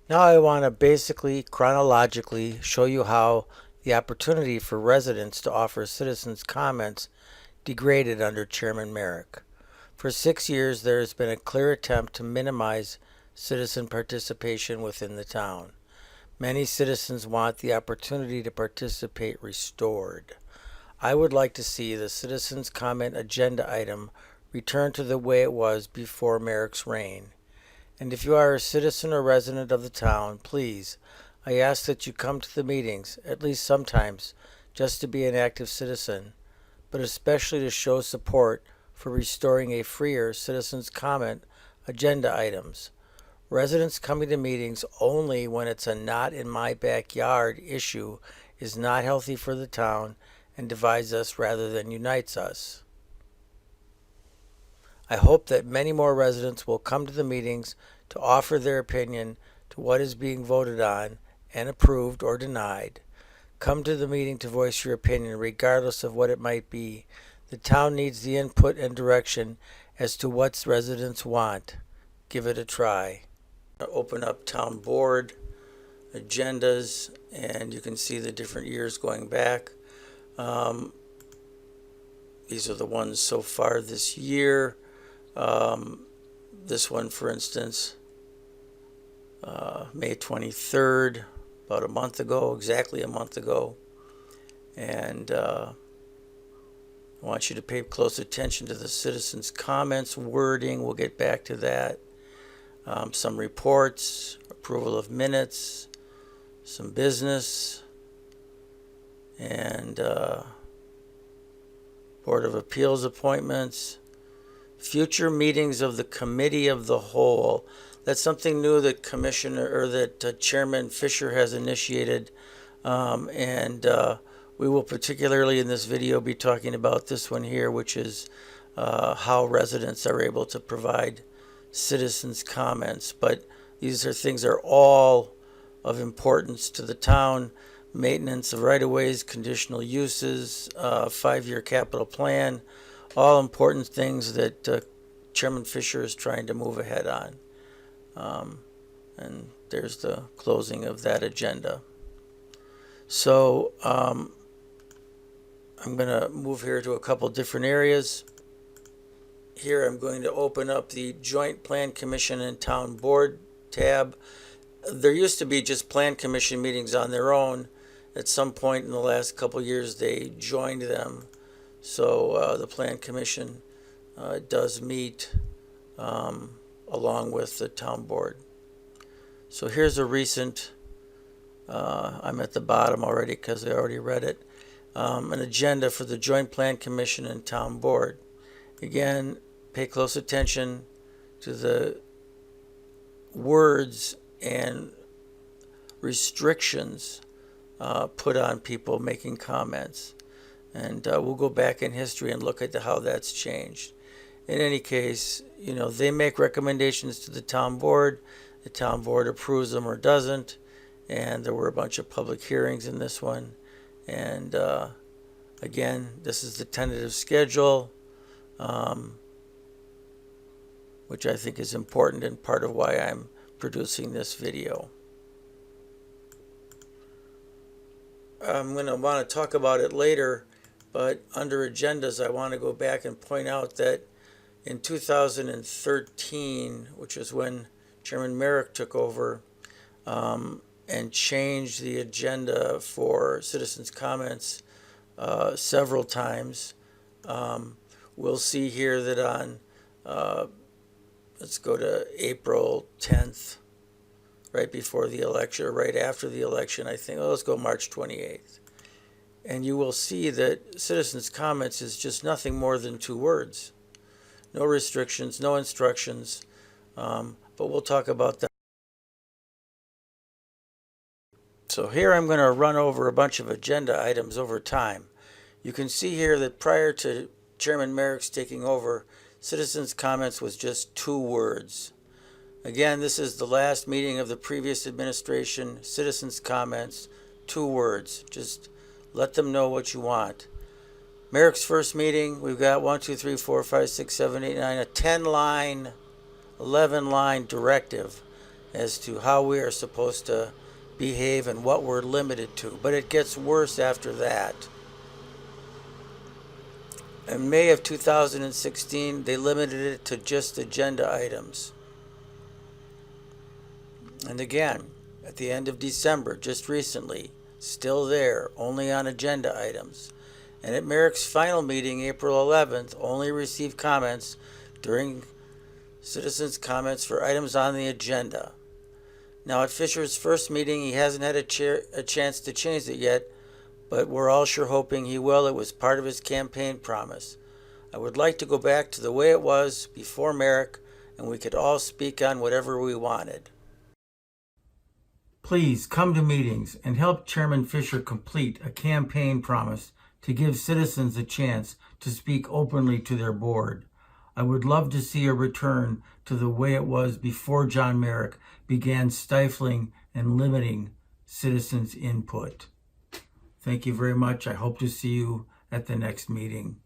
Now I want to basically chronologically show you how the opportunity for residents to offer citizens' comments degraded under Chairman Marek. For 6 years, there has been a clear attempt to minimize citizen participation within the town. Many citizens want the opportunity to participate restored. I would like to see the citizens' comment agenda item return to the way it was before Marek's reign. And if you are a citizen or resident of the town, please, I ask that you come to the meetings, at least sometimes, just to be an active citizen, but especially to show support for restoring a freer citizens' comment agenda items. Residents coming to meetings only when it's a not in my backyard issue is not healthy for the town and divides us rather than unites us. I hope that many more residents will come to the meetings to offer their opinion to what is being voted on and approved or denied. Come to the meeting to voice your opinion regardless of what it might be. The town needs the input and direction as to what residents want. Give it a try. Open up town board agendas, and you can see the different years going back. These are the ones so far this year. This one, for instance, May 23rd, about a month ago, exactly a month ago. And I want you to pay close attention to the citizens' comments, wording. We'll get back to that. Some reports, approval of minutes, some business, and Board of Appeals appointments. Future meetings of the Committee of the Whole. That's something new that Chairman Fisher has initiated, and we will particularly in this video be talking about this one here, which is how residents are able to provide citizens' comments. But these are things that are all of importance to the town: maintenance of right-of-ways, conditional uses, 5-year capital plan. All important things that Chairman Fisher is trying to move ahead on. And there's the closing of that agenda. So I'm going to move here to a couple different areas. Here I'm going to open up the Joint Plan Commission and Town Board tab. There used to be just Plan Commission meetings on their own. At some point in the last couple years, they joined them. So the Plan Commission does meet along with the Town Board. So here's a recent, I'm at the bottom already because I already read it, an agenda for the Joint Plan Commission and Town Board. Again, pay close attention to the words and restrictions put on people making comments. And we'll go back in history and look at how that's changed. In any case, they make recommendations to the town board. The town board approves them or doesn't. And there were a bunch of public hearings in this one. And again, this is the tentative schedule, which I think is important and part of why I'm producing this video. I'm going to want to talk about it later, but under agendas, I want to go back and point out that in 2013, which is when Chairman Marek took over and changed the agenda for citizens' comments several times, we'll see here that on, let's go to April 10th, right before the election, or right after the election, I think. Let's go March 28th. And you will see that citizens' comments is just nothing more than 2 words. No restrictions, no instructions, but we'll talk about that. So here I'm going to run over a bunch of agenda items over time. You can see here that prior to Chairman Marek's taking over, citizens' comments was just 2 words. Again, this is the last meeting of the previous administration. Citizens' comments, 2 words. Just let them know what you want. Marek's first meeting, we've got 1, 2, 3, 4, 5, 6, 7, 8, 9, a 10-line, 11-line directive. as to how we are supposed to behave and what we're limited to. But it gets worse after that. In May of 2016, they limited it to just agenda items. And again, at the end of December, just recently, still there, only on agenda items. And at Merrick's final meeting, April 11th, only received comments during citizens' comments for items on the agenda. Now, at Fisher's first meeting, he hasn't had a chance to change it yet, but we're all sure hoping he will. It was part of his campaign promise. I would like to go back to the way it was before Merrick, and we could all speak on whatever we wanted. Please come to meetings and help Chairman Fisher complete a campaign promise to give citizens a chance to speak openly to their board. I would love to see a return to the way it was before John Marek began stifling and limiting citizens' input. Thank you very much. I hope to see you at the next meeting.